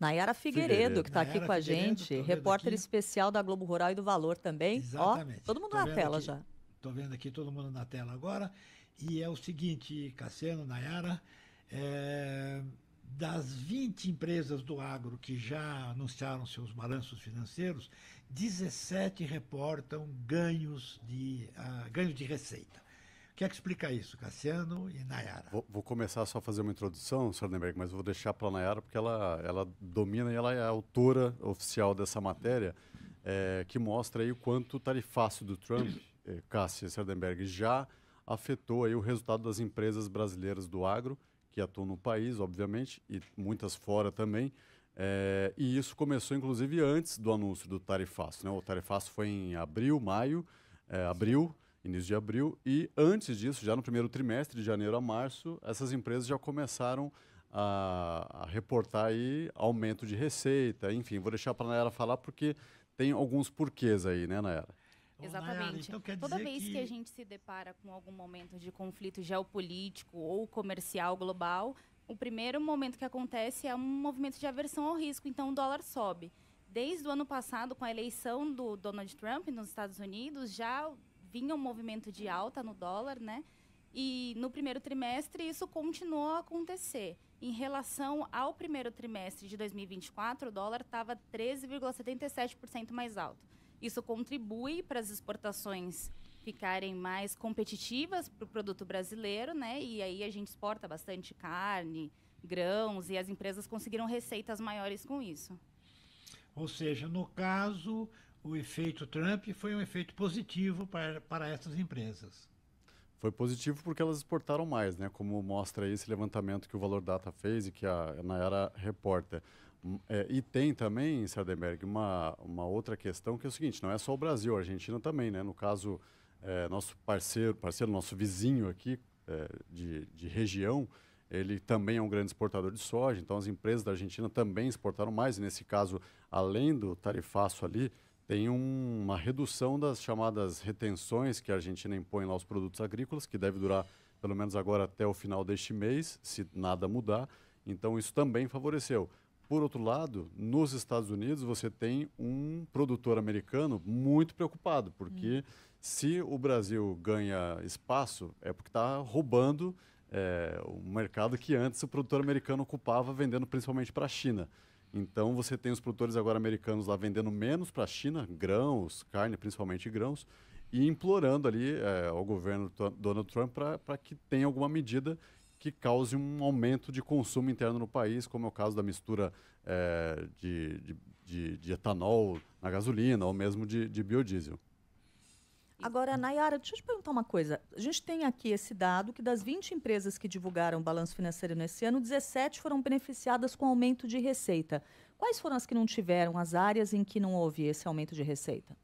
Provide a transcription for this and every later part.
Nayara Figueiredo, que está aqui Nayara com a Figueiredo, gente, tô vendo repórter aqui. especial da Globo Rural e do Valor também. Exatamente. Ó, todo mundo Tô na vendo tela aqui, já. tô vendo aqui todo mundo na tela agora. E é o seguinte, Cassiano, Nayara, das 20 empresas do agro que já anunciaram seus balanços financeiros, 17 reportam ganhos de receita. O que é que explica isso, Cassiano e Nayara? Vou começar só a fazer uma introdução, Sardenberg, mas vou deixar para a Nayara, porque ela domina e ela é a autora oficial dessa matéria, que mostra aí o quanto o tarifaço do Trump, Cássia Sardenberg, já afetou aí o resultado das empresas brasileiras do agro, que atuam no país, obviamente, e muitas fora também. E isso começou, inclusive, antes do anúncio do tarifaço, né? O tarifaço foi em abril, início de abril, e antes disso, já no primeiro trimestre, de janeiro a março, essas empresas já começaram a reportar aí aumento de receita, enfim, vou deixar para a Nayara falar porque tem alguns porquês aí, né, Nayara? Nayara, Exatamente. então quer Toda dizer vez que a gente se depara com algum momento de conflito geopolítico ou comercial global, o primeiro momento que acontece é um movimento de aversão ao risco, então o dólar sobe. Desde o ano passado, com a eleição do Donald Trump nos Estados Unidos, já vinha um movimento de alta no dólar, né? E no primeiro trimestre isso continuou a acontecer. Em relação ao primeiro trimestre de 2024, o dólar estava 13,77% mais alto. Isso contribui para as exportações ficarem mais competitivas para o produto brasileiro, né? E aí a gente exporta bastante carne, grãos, e as empresas conseguiram receitas maiores com isso. Ou seja, no caso, o efeito Trump foi um efeito positivo para essas empresas. Foi positivo porque elas exportaram mais, né? Como mostra aí esse levantamento que o Valor Data fez e que a Nayara reporta. E tem também, Sardenberg, uma outra questão que é o seguinte, não é só o Brasil, a Argentina também, né? No caso, nosso parceiro, nosso vizinho aqui de região, ele também é um grande exportador de soja, então as empresas da Argentina também exportaram mais, e nesse caso, além do tarifaço ali, tem uma redução das chamadas retenções que a Argentina impõe lá aos produtos agrícolas, que deve durar pelo menos agora até o final deste mês, se nada mudar. Então isso também favoreceu. Por outro lado, nos Estados Unidos você tem um produtor americano muito preocupado, porque se o Brasil ganha espaço, é porque está roubando o mercado que antes o produtor americano ocupava, vendendo principalmente para a China. Então você tem os produtores agora americanos lá vendendo menos para a China, grãos, carne, principalmente grãos, e implorando ali ao governo Donald Trump para que tenha alguma medida que cause um aumento de consumo interno no país, como é o caso da mistura de etanol na gasolina ou mesmo de biodiesel. Agora, Nayara, deixa eu te perguntar uma coisa. A gente tem aqui esse dado que das 20 empresas que divulgaram o balanço financeiro nesse ano, 17 foram beneficiadas com aumento de receita. Quais foram as que não tiveram, as áreas em que não houve esse aumento de receita?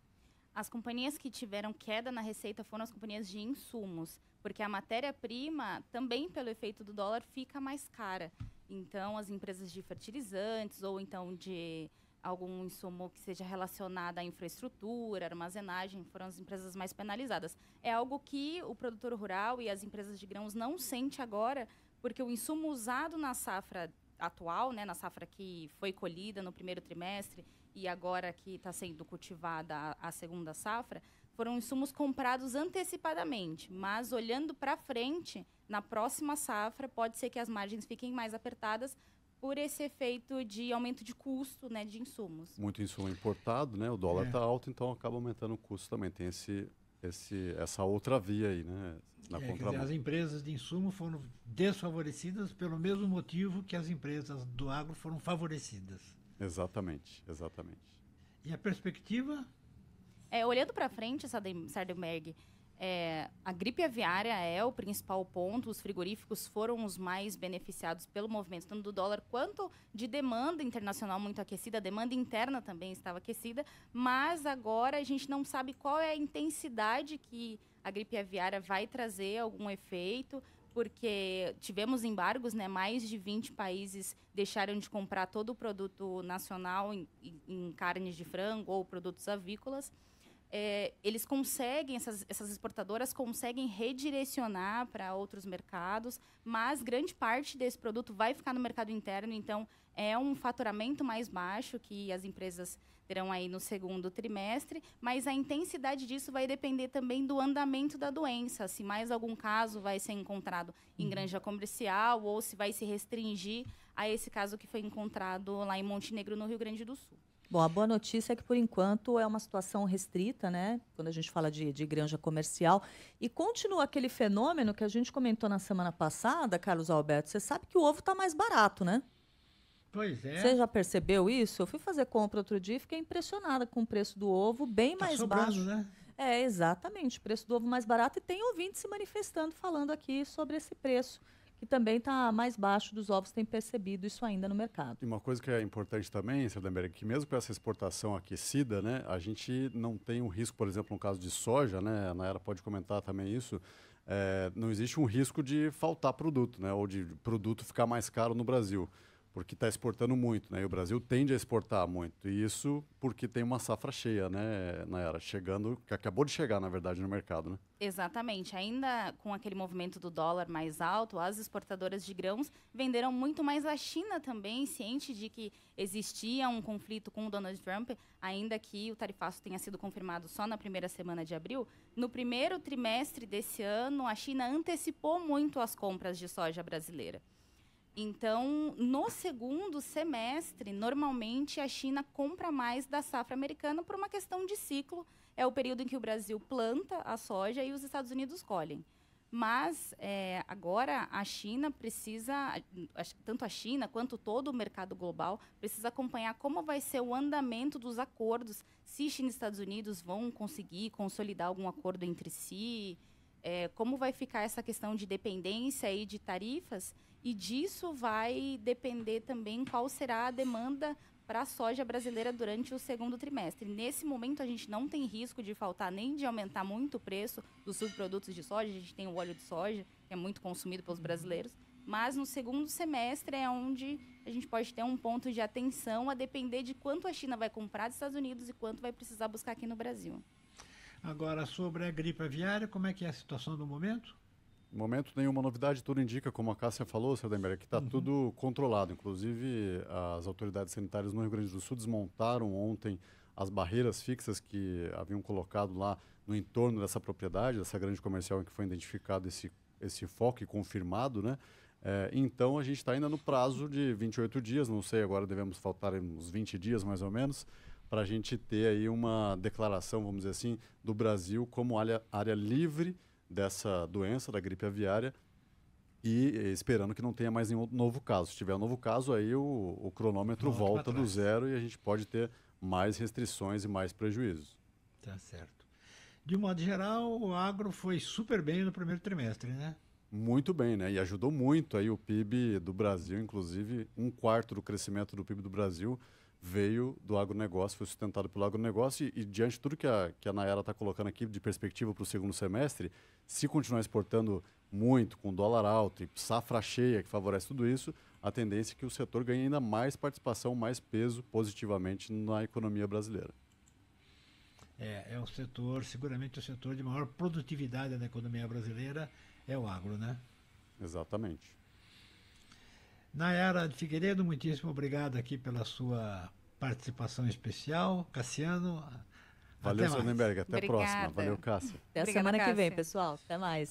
As companhias que tiveram queda na receita foram as companhias de insumos, porque a matéria-prima, também pelo efeito do dólar, fica mais cara. Então, as empresas de fertilizantes ou então de algum insumo que seja relacionado à infraestrutura, armazenagem, foram as empresas mais penalizadas. É algo que o produtor rural e as empresas de grãos não sente agora, porque o insumo usado na safra atual, né, na safra que foi colhida no primeiro trimestre e agora que está sendo cultivada a segunda safra, foram insumos comprados antecipadamente, mas olhando para frente, na próxima safra, pode ser que as margens fiquem mais apertadas por esse efeito de aumento de custo, né, de insumos. Muito insumo importado, né? O dólar está alto, então acaba aumentando o custo também. Tem essa outra via aí, né? Na Quer dizer, contramão. as empresas de insumo foram desfavorecidas pelo mesmo motivo que as empresas do agro foram favorecidas. Exatamente, exatamente. E a perspectiva? Olhando para frente, Sardenberg, a gripe aviária é o principal ponto. Os frigoríficos foram os mais beneficiados pelo movimento, tanto do dólar quanto de demanda internacional muito aquecida. A demanda interna também estava aquecida, mas agora a gente não sabe qual é a intensidade que a gripe aviária vai trazer algum efeito, porque tivemos embargos, né? Mais de 20 países deixaram de comprar todo o produto nacional em carnes de frango ou produtos avícolas. Eles conseguem, essas exportadoras conseguem redirecionar para outros mercados, mas grande parte desse produto vai ficar no mercado interno, então é um faturamento mais baixo que as empresas terão aí no segundo trimestre, mas a intensidade disso vai depender também do andamento da doença, se mais algum caso vai ser encontrado em granja comercial ou se vai se restringir a esse caso que foi encontrado lá em Montenegro, no Rio Grande do Sul. Bom, a boa notícia é que, por enquanto, é uma situação restrita, né? Quando a gente fala de granja comercial. E continua aquele fenômeno que a gente comentou na semana passada, Carlos Alberto. Você sabe que o ovo está mais barato, né? Pois é. Você já percebeu isso? Eu fui fazer compra outro dia e fiquei impressionada com o preço do ovo bem mais sobrando, baixo. né? É, exatamente. O preço do ovo mais barato. E tem ouvintes se manifestando, falando aqui sobre esse preço, que também está mais baixo dos ovos, tem percebido isso ainda no mercado. E uma coisa que é importante também, Sardenberg, que mesmo com essa exportação aquecida, né, a gente não tem um risco, por exemplo, no caso de soja, né, a Nayara pode comentar também isso, não existe um risco de faltar produto, né, ou de produto ficar mais caro no Brasil, porque está exportando muito, né, e o Brasil tende a exportar muito, e isso porque tem uma safra cheia, né, Nayara, chegando, que acabou de chegar, na verdade, no mercado, né? Exatamente. Ainda com aquele movimento do dólar mais alto, as exportadoras de grãos venderam muito mais. A China também, ciente de que existia um conflito com o Donald Trump, ainda que o tarifaço tenha sido confirmado só na primeira semana de abril, no primeiro trimestre desse ano, a China antecipou muito as compras de soja brasileira. Então, no segundo semestre, normalmente a China compra mais da safra americana por uma questão de ciclo. É o período em que o Brasil planta a soja e os Estados Unidos colhem. Mas agora a China precisa, tanto a China quanto todo o mercado global, precisa acompanhar como vai ser o andamento dos acordos, se China e Estados Unidos vão conseguir consolidar algum acordo entre si, como vai ficar essa questão de dependência e de tarifas, e disso vai depender também qual será a demanda para a soja brasileira durante o segundo trimestre. Nesse momento, a gente não tem risco de faltar nem de aumentar muito o preço dos subprodutos de soja. A gente tem o óleo de soja, que é muito consumido pelos brasileiros. Mas no segundo semestre é onde a gente pode ter um ponto de atenção a depender de quanto a China vai comprar dos Estados Unidos e quanto vai precisar buscar aqui no Brasil. Agora, sobre a gripe aviária, como é que é a situação do momento? No momento, nenhuma novidade, tudo indica, como a Cássia falou, Sardenberg, que está tudo controlado. Inclusive, as autoridades sanitárias no Rio Grande do Sul desmontaram ontem as barreiras fixas que haviam colocado lá no entorno dessa propriedade, dessa grande comercial em que foi identificado esse foco e confirmado, né? Então, a gente está ainda no prazo de 28 dias, não sei, agora devemos faltar uns 20 dias mais ou menos, para a gente ter aí uma declaração, vamos dizer assim, do Brasil como área livre dessa doença, da gripe aviária, e esperando que não tenha mais nenhum novo caso. Se tiver um novo caso, aí o cronômetro volta do zero e a gente pode ter mais restrições e mais prejuízos. Tá certo. De um modo geral, o agro foi super bem no primeiro trimestre, né? Muito bem, né? E ajudou muito aí o PIB do Brasil, inclusive 1/4 do crescimento do PIB do Brasil veio do agronegócio, foi sustentado pelo agronegócio e diante de tudo que a Nayara está colocando aqui de perspectiva para o segundo semestre, se continuar exportando muito, com dólar alto e safra cheia que favorece tudo isso, a tendência é que o setor ganhe ainda mais participação, mais peso positivamente na economia brasileira. É um setor, seguramente o setor de maior produtividade da economia brasileira é o agro, né? Exatamente. Nayara de Figueiredo, muitíssimo obrigado aqui pela sua participação especial. Cassiano, Valeu, até mais. Sardenberg. Até a Obrigada. próxima. Valeu, Cássia. Até a Obrigada, semana que vem, Cássia. pessoal. Até mais.